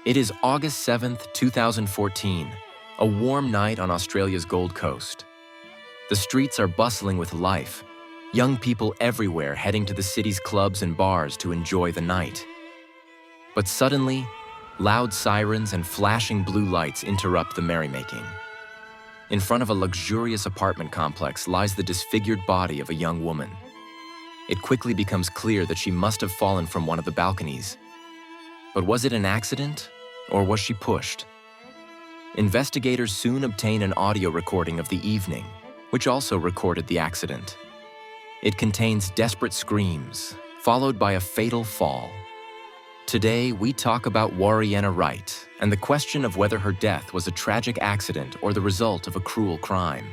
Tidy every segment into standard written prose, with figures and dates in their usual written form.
It is August 7th, 2014, a warm night on Australia's Gold Coast. The streets are bustling with life, young people everywhere heading to the city's clubs and bars to enjoy the night. But suddenly, loud sirens and flashing blue lights interrupt the merrymaking. In front of a luxurious apartment complex lies the disfigured body of a young woman. It quickly becomes clear that she must have fallen from one of the balconies. But was it an accident, or was she pushed? Investigators soon obtain an audio recording of the evening, which also recorded the accident. It contains desperate screams, followed by a fatal fall. Today, we talk about Warriena Wright and the question of whether her death was a tragic accident or the result of a cruel crime.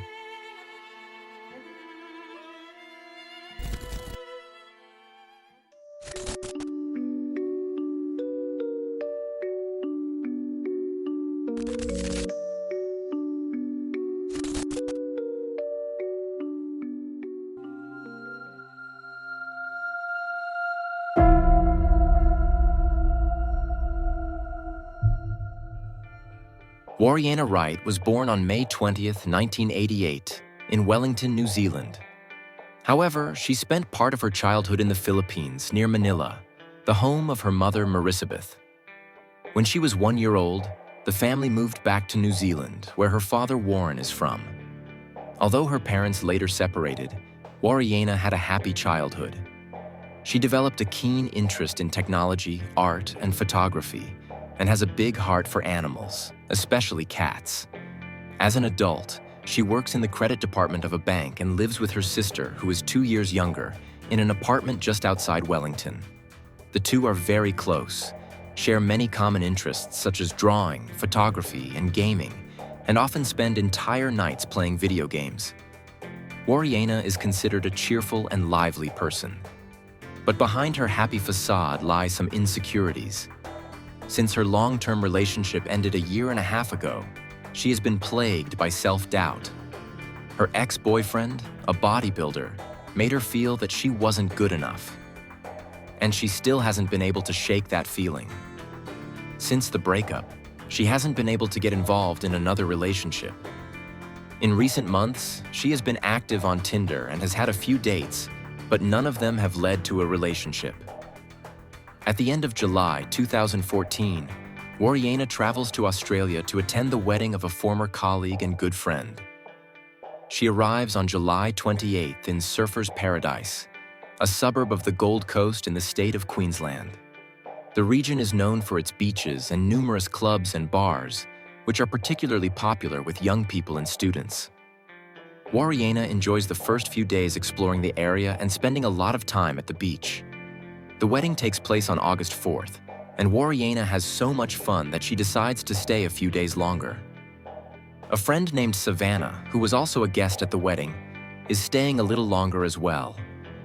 Warriena Wright was born on May 20th, 1988, in Wellington, New Zealand. However, she spent part of her childhood in the Philippines, near Manila, the home of her mother, Marisabeth. When she was 1 year old, the family moved back to New Zealand, where her father, Warren, is from. Although her parents later separated, Warriena had a happy childhood. She developed a keen interest in technology, art, and photography, and has a big heart for animals, especially cats. As an adult, she works in the credit department of a bank and lives with her sister, who is 2 years younger, in an apartment just outside Wellington. The two are very close, share many common interests such as drawing, photography, and gaming, and often spend entire nights playing video games. Warriena is considered a cheerful and lively person. But behind her happy facade lie some insecurities. Since her long-term relationship ended 1.5 years ago, she has been plagued by self-doubt. Her ex-boyfriend, a bodybuilder, made her feel that she wasn't good enough. And she still hasn't been able to shake that feeling. Since the breakup, she hasn't been able to get involved in another relationship. In recent months, she has been active on Tinder and has had a few dates, but none of them have led to a relationship. At the end of July 2014, Warriena travels to Australia to attend the wedding of a former colleague and good friend. She arrives on July 28th in Surfers Paradise, a suburb of the Gold Coast in the state of Queensland. The region is known for its beaches and numerous clubs and bars, which are particularly popular with young people and students. Warriena enjoys the first few days exploring the area and spending a lot of time at the beach. The wedding takes place on August 4th, and Warriena has so much fun that she decides to stay a few days longer. A friend named Savannah, who was also a guest at the wedding, is staying a little longer as well,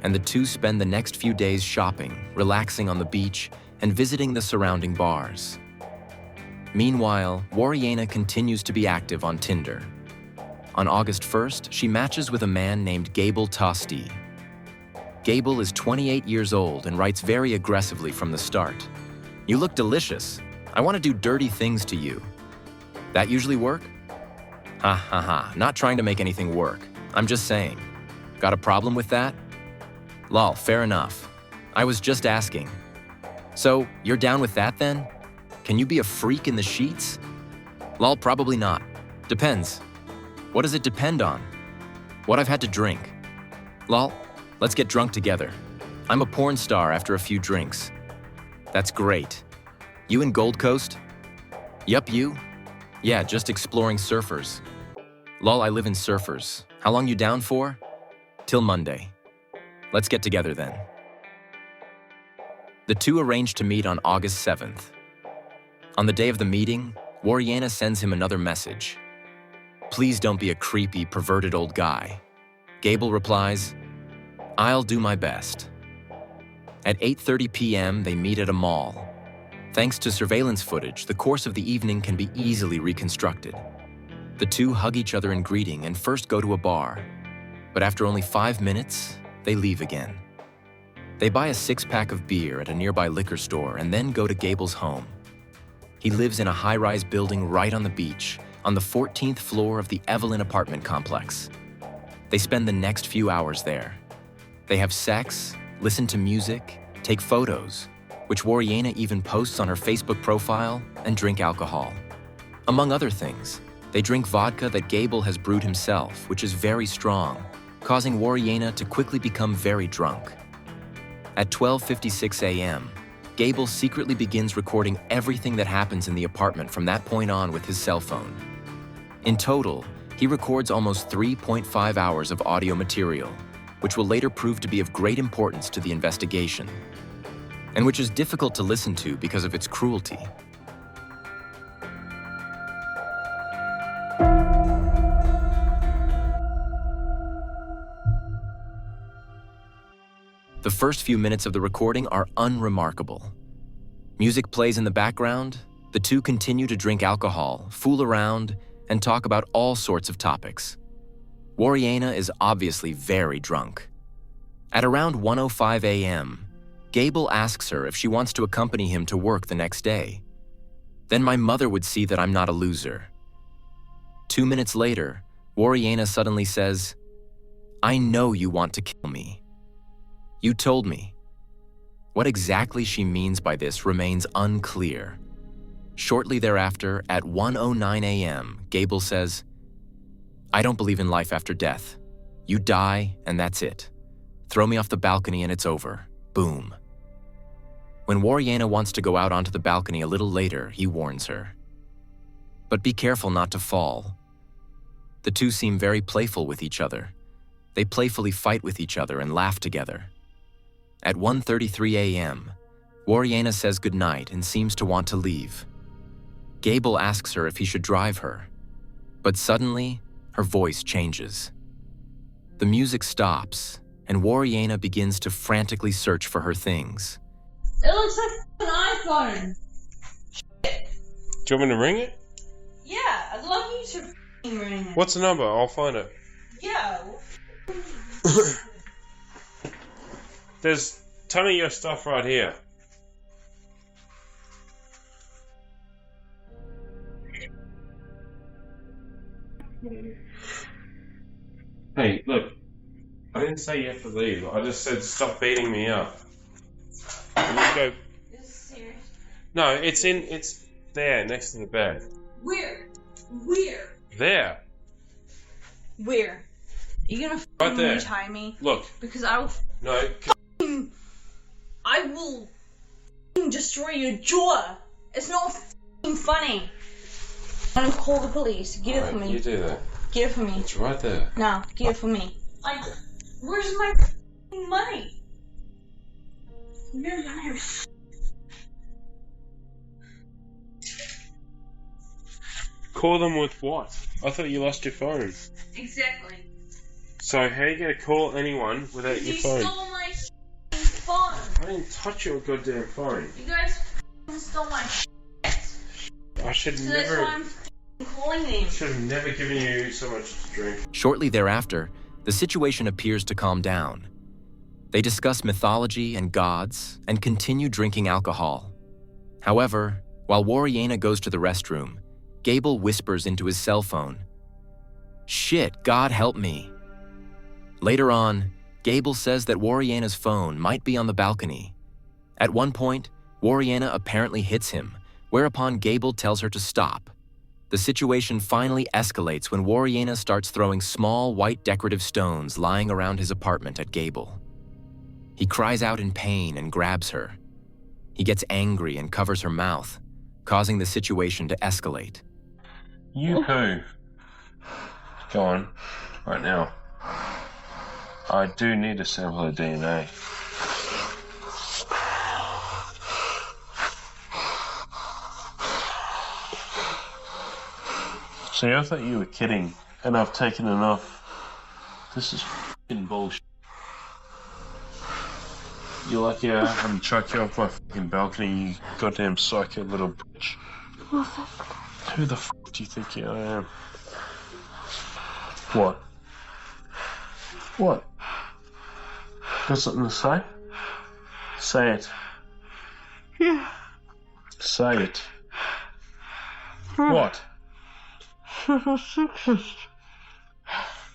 and the two spend the next few days shopping, relaxing on the beach, and visiting the surrounding bars. Meanwhile, Warriena continues to be active on Tinder. On August 1st, she matches with a man named Gable Tostee. Gable is 28 years old and writes very aggressively from the start. "You look delicious. I want to do dirty things to you." That usually work? Ha ha ha, not trying to make anything work. I'm just saying. Got a problem with that? Lol, fair enough. I was just asking. So, you're down with that then? Can you be a freak in the sheets? Lol, probably not. Depends. What does it depend on? What I've had to drink. Lol, let's get drunk together. I'm a porn star after a few drinks. That's great. You in Gold Coast? Yup, you? Yeah, just exploring Surfers. Lol, I live in Surfers. How long you down for? Till Monday. Let's get together then. The two arrange to meet on August 7th. On the day of the meeting, Warriena sends him another message. "Please don't be a creepy, perverted old guy." Gable replies, "I'll do my best." At 8:30 p.m., they meet at a mall. Thanks to surveillance footage, the course of the evening can be easily reconstructed. The two hug each other in greeting and first go to a bar. But after only 5 minutes, they leave again. They buy a 6-pack of beer at a nearby liquor store and then go to Gable's home. He lives in a high-rise building right on the beach, on the 14th floor of the Evelyn apartment complex. They spend the next few hours there. They have sex, listen to music, take photos, which Warriena even posts on her Facebook profile, and drink alcohol. Among other things, they drink vodka that Gable has brewed himself, which is very strong, causing Warriena to quickly become very drunk. At 12:56 a.m., Gable secretly begins recording everything that happens in the apartment from that point on with his cell phone. In total, he records almost 3.5 hours of audio material, which will later prove to be of great importance to the investigation, and which is difficult to listen to because of its cruelty. The first few minutes of the recording are unremarkable. Music plays in the background, the two continue to drink alcohol, fool around, and talk about all sorts of topics. Warriena is obviously very drunk. At around 1:05 a.m., Gable asks her if she wants to accompany him to work the next day. Then my mother would see that I'm not a loser. 2 minutes later, Warriena suddenly says, "I know you want to kill me. You told me." What exactly she means by this remains unclear. Shortly thereafter, at 1:09 a.m., Gable says, "I don't believe in life after death. You die, and that's it. Throw me off the balcony and it's over. Boom." When Warriena wants to go out onto the balcony a little later, he warns her. But be careful not to fall. The two seem very playful with each other. They playfully fight with each other and laugh together. At 1:33 a.m., Warriena says goodnight and seems to want to leave. Gable asks her if he should drive her, but suddenly, her voice changes. The music stops, and Warriena begins to frantically search for her things. It looks like an iPhone. Shit. Do you want me to ring it? Yeah, I'd love you to ring it. What's the number? I'll find it. Yeah. There's a ton of your stuff right here. Hey, look. I didn't say you have to leave. I just said stop beating me up. And just go. Is this serious? No, it's there next to the bed. Where? There. Where? You gonna Right there. untie me? Look. Because I will No. destroy your jaw. It's not funny. I'm gonna call the police. Get it for me. You do that. Get it for me. It's right there. No, get it for me. Like, where's my money? You're not here. Call them with what? I thought you lost your phone. Exactly. So how are you going to call anyone without your phone? You stole my phone. I didn't touch your goddamn phone. You guys stole my shit. I should So never. that's why I'm calling them. Should have never given you so much to drink. Shortly thereafter, the situation appears to calm down. They discuss mythology and gods and continue drinking alcohol. However, while Warriena goes to the restroom, Gable whispers into his cell phone, "Shit, God help me." Later on, Gable says that Warriena's phone might be on the balcony. At one point, Warriena apparently hits him, whereupon Gable tells her to stop. The situation finally escalates when Warriena starts throwing small white decorative stones lying around his apartment at Gable. He cries out in pain and grabs her. He gets angry and covers her mouth, causing the situation to escalate. You who? Go on, right now. I do need a sample of DNA. See, I thought you were kidding, and I've taken enough. This is f***ing bullshit. You're lucky I haven't chucked you off my f***ing balcony, you goddamn psycho little bitch. Who the f*** do you think I am? What? What? Got something to say? Say it. Yeah. Say it. What?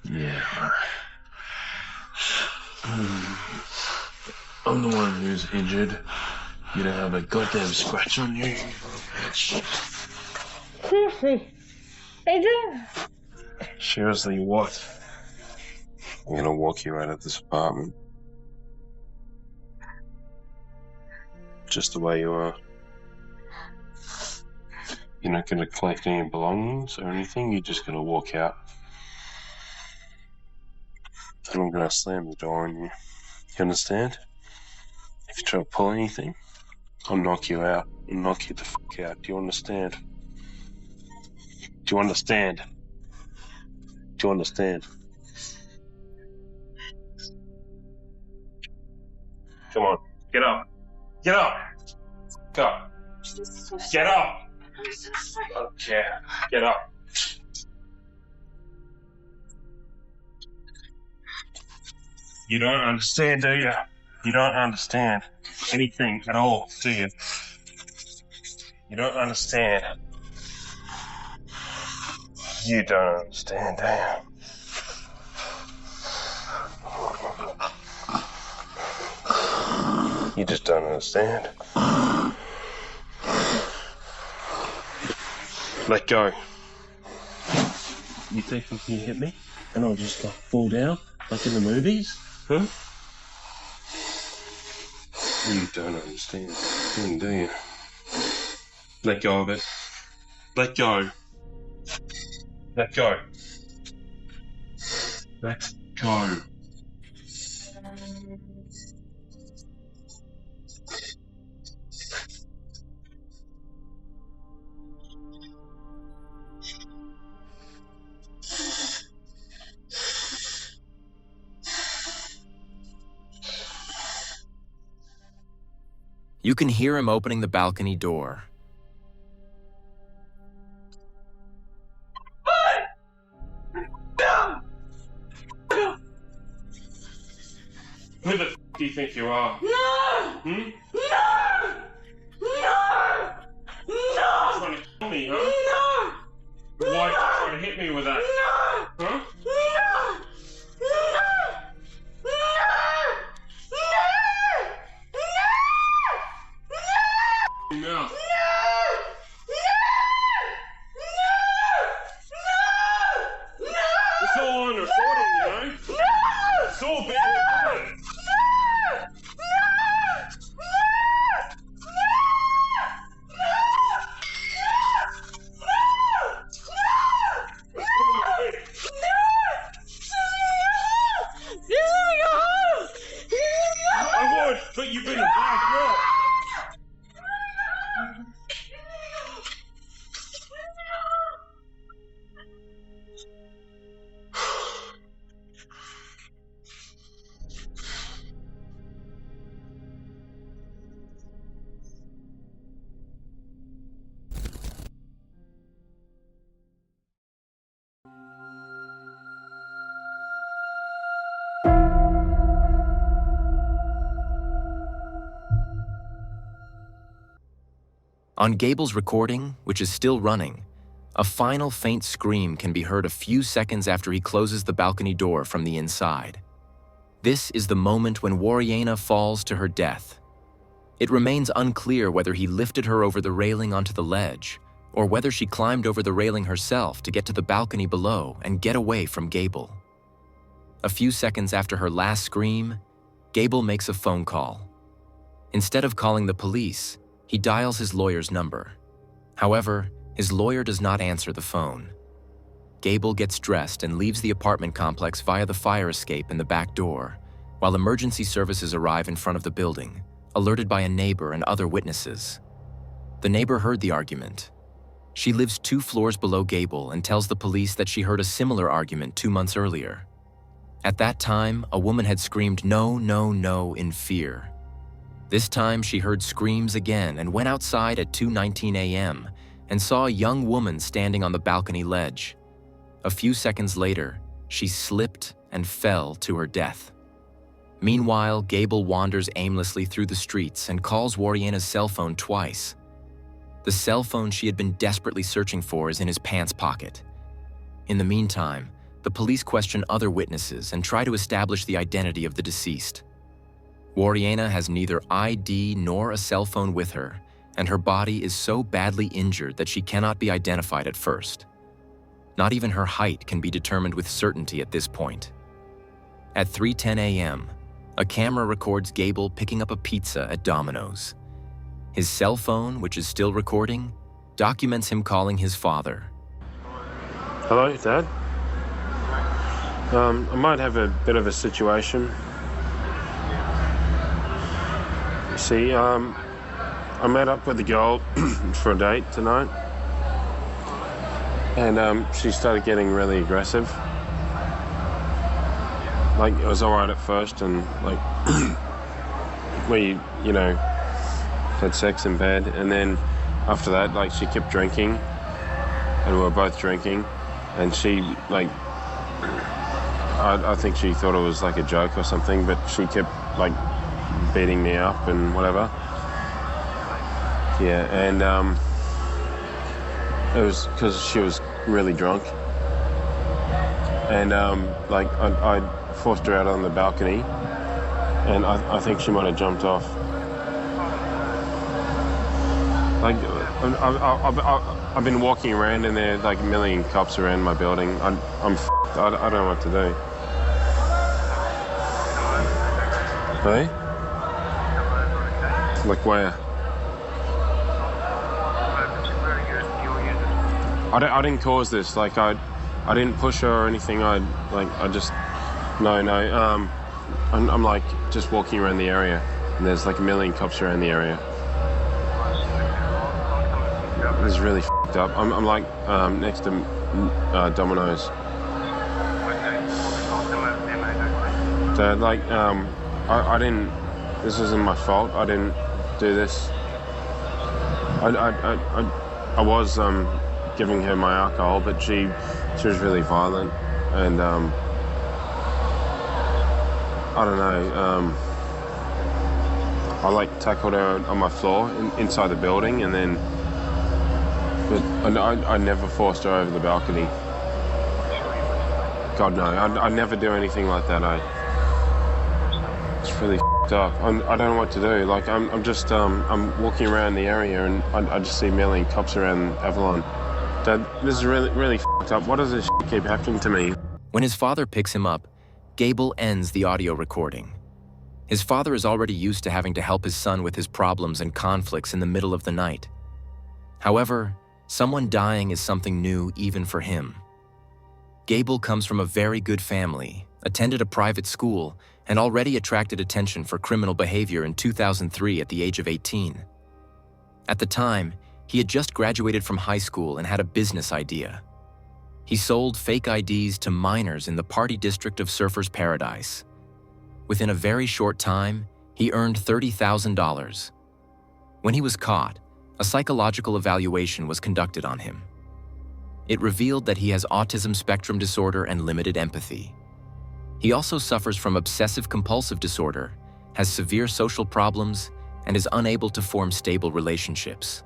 Yeah. I'm the one who's injured. You don't have a goddamn scratch on you. Seriously, Adrian? Seriously, what? I'm gonna walk you out of this apartment. Just the way you are. You're not gonna collect any belongings or anything, you're just gonna walk out. And I'm gonna slam the door on you. You understand? If you try to pull anything, I'll knock you out. I'll knock you the fuck out. Do you understand? Do you understand? Do you understand? Come on, get up. Get up! Go. Get up! I'm so sorry. I don't care. Get up. You don't understand, do you? You don't understand anything at all, do you? You don't understand. You don't understand, do you? You just don't understand. Let go. You think you can hit me and I'll just like fall down like in the movies? Huh? You don't understand, do you? Let go of it. Let go. Let go. Let go. You can hear him opening the balcony door. Who the f*** do you think you are? No! Hmm? No! No! No! Trying to kill me, huh? No! Why are you trying to hit me with that? No! Huh? No! No! No! No! No. It's all on recording, you know? It's all being recorded. I would, but you've been a bad girl. On Gable's recording, which is still running, a final faint scream can be heard a few seconds after he closes the balcony door from the inside. This is the moment when Warriena falls to her death. It remains unclear whether he lifted her over the railing onto the ledge, or whether she climbed over the railing herself to get to the balcony below and get away from Gable. A few seconds after her last scream, Gable makes a phone call. Instead of calling the police, he dials his lawyer's number. However, his lawyer does not answer the phone. Gable gets dressed and leaves the apartment complex via the fire escape in the back door, while emergency services arrive in front of the building, alerted by a neighbor and other witnesses. The neighbor heard the argument. She lives 2 floors below Gable and tells the police that she heard a similar argument 2 months earlier. At that time, a woman had screamed "No, no, no" in fear. This time, she heard screams again and went outside at 2:19 a.m. and saw a young woman standing on the balcony ledge. A few seconds later, she slipped and fell to her death. Meanwhile, Gable wanders aimlessly through the streets and calls Warriena's cell phone twice. The cell phone she had been desperately searching for is in his pants pocket. In the meantime, the police question other witnesses and try to establish the identity of the deceased. Warriena has neither ID nor a cell phone with her, and her body is so badly injured that she cannot be identified at first. Not even her height can be determined with certainty at this point. At 3:10 a.m., a camera records Gable picking up a pizza at Domino's. His cell phone, which is still recording, documents him calling his father. Hello, Dad. I might have a bit of a situation. You see, I met up with a girl for a date tonight, and she started getting really aggressive. Like, it was alright at first, and like, we, had sex in bed, and then after that, like, she kept drinking, and we were both drinking, and she, like, I think she thought it was like a joke or something, but she kept, like, beating me up and whatever. Yeah, and it was because she was really drunk, and like, I forced her out on the balcony, and I think she might have jumped off. Like, I've been walking around, and there are like a million cops around my building. I'm f***ed. I don't know what to do. Hey? Like where? I didn't cause this. Like, I didn't push her or anything. I'm like just walking around the area, and there's like a million cops around the area. It's really f***ed up. I'm like next to Domino's. So like I didn't. This isn't my fault. I didn't do this. I was giving her my alcohol, but she was really violent, and I don't know. I like tackled her on my floor inside the building, and then. But I never forced her over the balcony. God, no. I'd never do anything like that. It's really f***ed up. I don't know what to do. Like, I'm walking around the area, and I just see a million cops around Avalon. Dad, this is really f***ed up. Why does this shit keep happening to me? When his father picks him up, Gable ends the audio recording. His father is already used to having to help his son with his problems and conflicts in the middle of the night. However, someone dying is something new even for him. Gable comes from a very good family, attended a private school, and already attracted attention for criminal behavior in 2003 at the age of 18. At the time, he had just graduated from high school and had a business idea. He sold fake IDs to minors in the party district of Surfers Paradise. Within a very short time, he earned $30,000. When he was caught, a psychological evaluation was conducted on him. It revealed that he has autism spectrum disorder and limited empathy. He also suffers from obsessive-compulsive disorder, has severe social problems, and is unable to form stable relationships.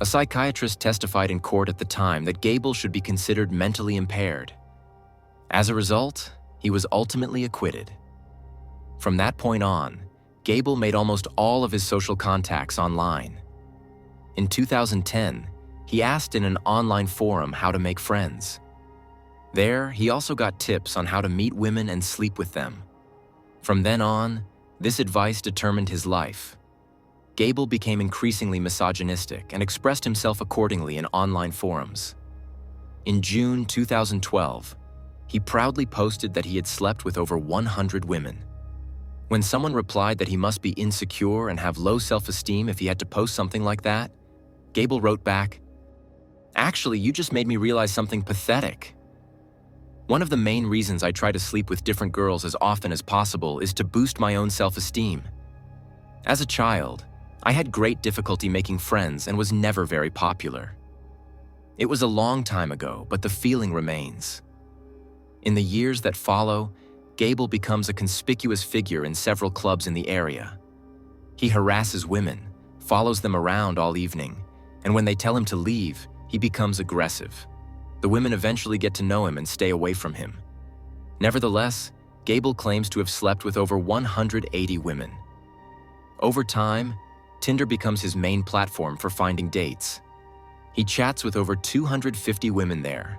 A psychiatrist testified in court at the time that Gable should be considered mentally impaired. As a result, he was ultimately acquitted. From that point on, Gable made almost all of his social contacts online. In 2010, he asked in an online forum how to make friends. There, he also got tips on how to meet women and sleep with them. From then on, this advice determined his life. Gable became increasingly misogynistic and expressed himself accordingly in online forums. In June 2012, he proudly posted that he had slept with over 100 women. When someone replied that he must be insecure and have low self-esteem if he had to post something like that, Gable wrote back, "Actually, you just made me realize something pathetic. One of the main reasons I try to sleep with different girls as often as possible is to boost my own self-esteem. As a child, I had great difficulty making friends and was never very popular. It was a long time ago, but the feeling remains." In the years that follow, Gable becomes a conspicuous figure in several clubs in the area. He harasses women, follows them around all evening, And when they tell him to leave, he becomes aggressive. The women eventually get to know him and stay away from him. Nevertheless, Gable claims to have slept with over 180 women. Over time, Tinder becomes his main platform for finding dates. He chats with over 250 women there,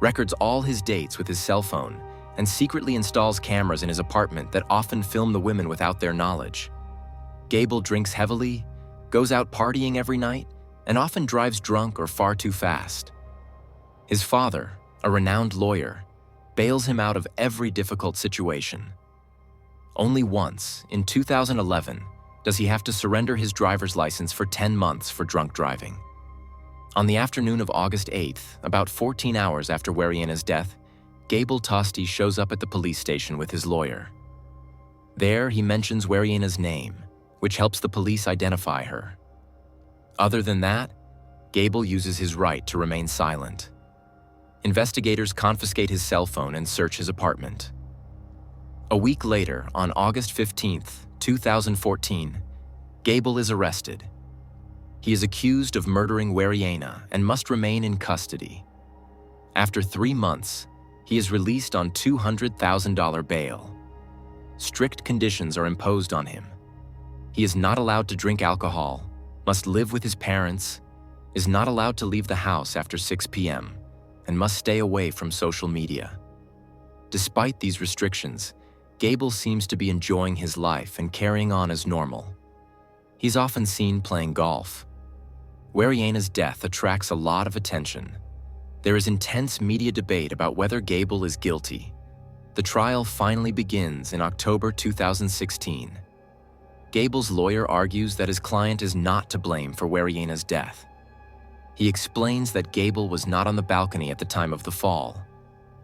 records all his dates with his cell phone, and secretly installs cameras in his apartment that often film the women without their knowledge. Gable drinks heavily, goes out partying every night, and often drives drunk or far too fast. His father, a renowned lawyer, bails him out of every difficult situation. Only once, in 2011, does he have to surrender his driver's license for 10 months for drunk driving. On the afternoon of August 8th, about 14 hours after Warriena's death, Gable Tostee shows up at the police station with his lawyer. There, he mentions Warriena's name, which helps the police identify her. Other than that, Gable uses his right to remain silent. Investigators confiscate his cell phone and search his apartment. A week later, on August 15th, 2014, Gable is arrested. He is accused of murdering Warriena and must remain in custody. After 3 months, he is released on $200,000 bail. Strict conditions are imposed on him. He is not allowed to drink alcohol, must live with his parents, is not allowed to leave the house after 6 p.m., and must stay away from social media. Despite these restrictions, Gable seems to be enjoying his life and carrying on as normal. He's often seen playing golf. Warriena's death attracts a lot of attention. There is intense media debate about whether Gable is guilty. The trial finally begins in October 2016. Gable's lawyer argues that his client is not to blame for Warriena's death. He explains that Gable was not on the balcony at the time of the fall.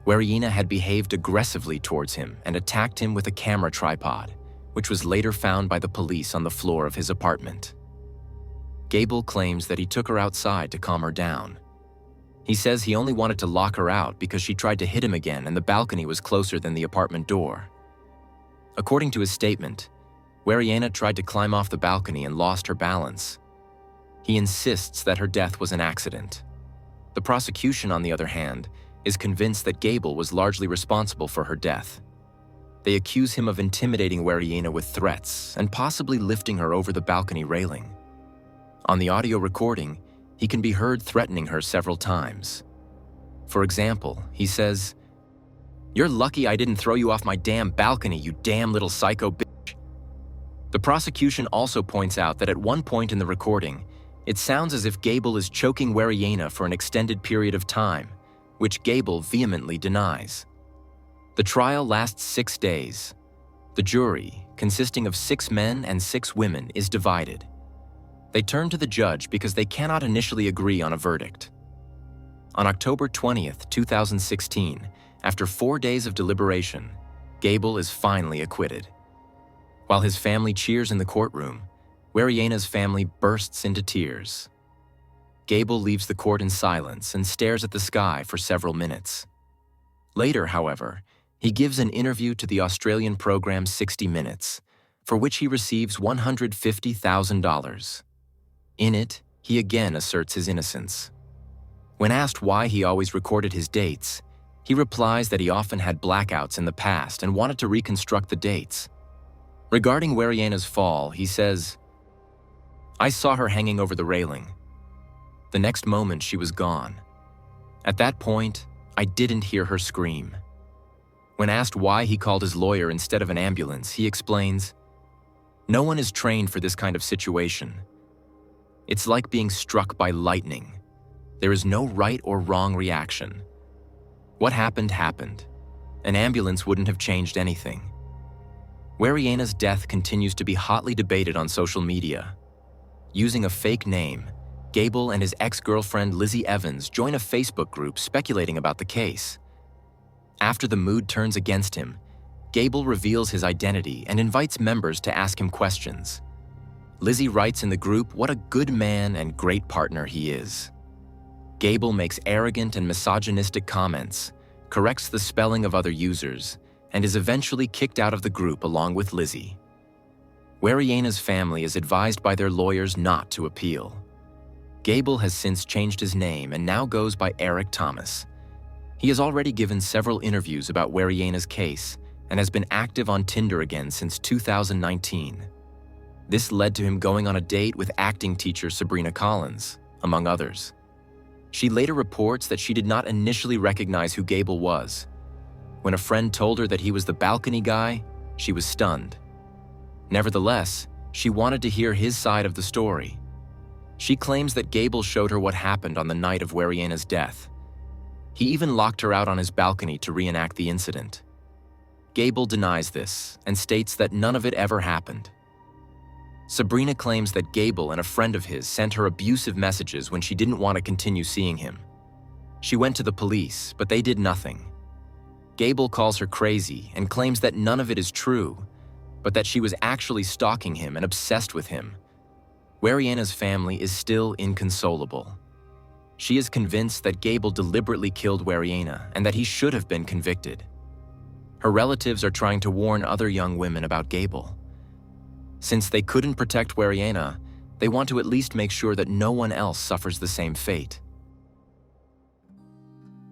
Warriena had behaved aggressively towards him and attacked him with a camera tripod, which was later found by the police on the floor of his apartment. Gable claims that he took her outside to calm her down. He says he only wanted to lock her out because she tried to hit him again and the balcony was closer than the apartment door. According to his statement, Warriena tried to climb off the balcony and lost her balance. He insists that her death was an accident. The prosecution, on the other hand, is convinced that Gable was largely responsible for her death. They accuse him of intimidating Warriena with threats and possibly lifting her over the balcony railing. On the audio recording, he can be heard threatening her several times. For example, he says, "You're lucky I didn't throw you off my damn balcony, you damn little psycho bitch." The prosecution also points out that at one point in the recording, it sounds as if Gable is choking Warriena for an extended period of time, which Gable vehemently denies. The trial lasts 6 days. The jury, consisting of 6 men and 6 women, is divided. They turn to the judge because they cannot initially agree on a verdict. On October 20th, 2016, after 4 days of deliberation, Gable is finally acquitted. While his family cheers in the courtroom, Warriena's family bursts into tears. Gable leaves the court in silence and stares at the sky for several minutes. Later, however, he gives an interview to the Australian program 60 Minutes, for which he receives $150,000. In it, he again asserts his innocence. When asked why he always recorded his dates, he replies that he often had blackouts in the past and wanted to reconstruct the dates. Regarding Warriena's fall, he says, "I saw her hanging over the railing. The next moment, she was gone. At that point, I didn't hear her scream." When asked why he called his lawyer instead of an ambulance, he explains, "No one is trained for this kind of situation. It's like being struck by lightning. There is no right or wrong reaction. What happened, happened. An ambulance wouldn't have changed anything." Warriena's death continues to be hotly debated on social media. Using a fake name, Gable and his ex-girlfriend Lizzie Evans join a Facebook group speculating about the case. After the mood turns against him, Gable reveals his identity and invites members to ask him questions. Lizzie writes in the group what a good man and great partner he is. Gable makes arrogant and misogynistic comments, corrects the spelling of other users, and is eventually kicked out of the group along with Lizzie. Warriena's family is advised by their lawyers not to appeal. Gable has since changed his name and now goes by Eric Thomas. He has already given several interviews about Warriena's case and has been active on Tinder again since 2019. This led to him going on a date with acting teacher Sabrina Collins, among others. She later reports that she did not initially recognize who Gable was. When a friend told her that he was the balcony guy, she was stunned. Nevertheless, she wanted to hear his side of the story. She claims that Gable showed her what happened on the night of Warriena's death. He even locked her out on his balcony to reenact the incident. Gable denies this and states that none of it ever happened. Sabrina claims that Gable and a friend of his sent her abusive messages when she didn't want to continue seeing him. She went to the police, but they did nothing. Gable calls her crazy and claims that none of it is true, but that she was actually stalking him and obsessed with him. Warriena's family is still inconsolable. She is convinced that Gable deliberately killed Warriena and that he should have been convicted. Her relatives are trying to warn other young women about Gable. Since they couldn't protect Warriena, they want to at least make sure that no one else suffers the same fate.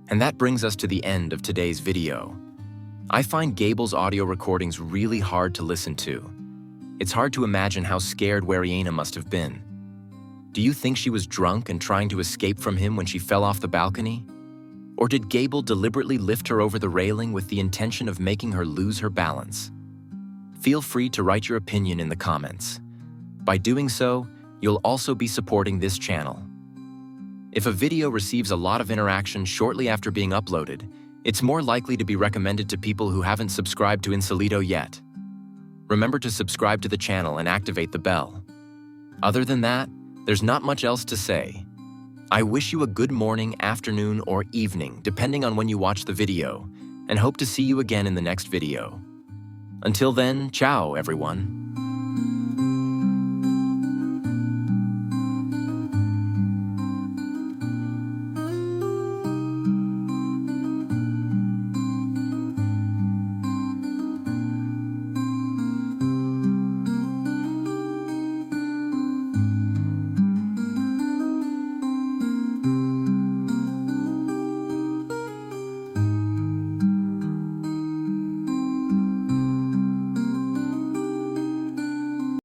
And that brings us to the end of today's video. I find Gable's audio recordings really hard to listen to. It's hard to imagine how scared Warriena must have been. Do you think she was drunk and trying to escape from him when she fell off the balcony? Or did Gable deliberately lift her over the railing with the intention of making her lose her balance? Feel free to write your opinion in the comments. By doing so, you'll also be supporting this channel. If a video receives a lot of interaction shortly after being uploaded, it's more likely to be recommended to people who haven't subscribed to Insolito yet. Remember to subscribe to the channel and activate the bell. Other than that, there's not much else to say. I wish you a good morning, afternoon, or evening, depending on when you watch the video, and hope to see you again in the next video. Until then, ciao, everyone.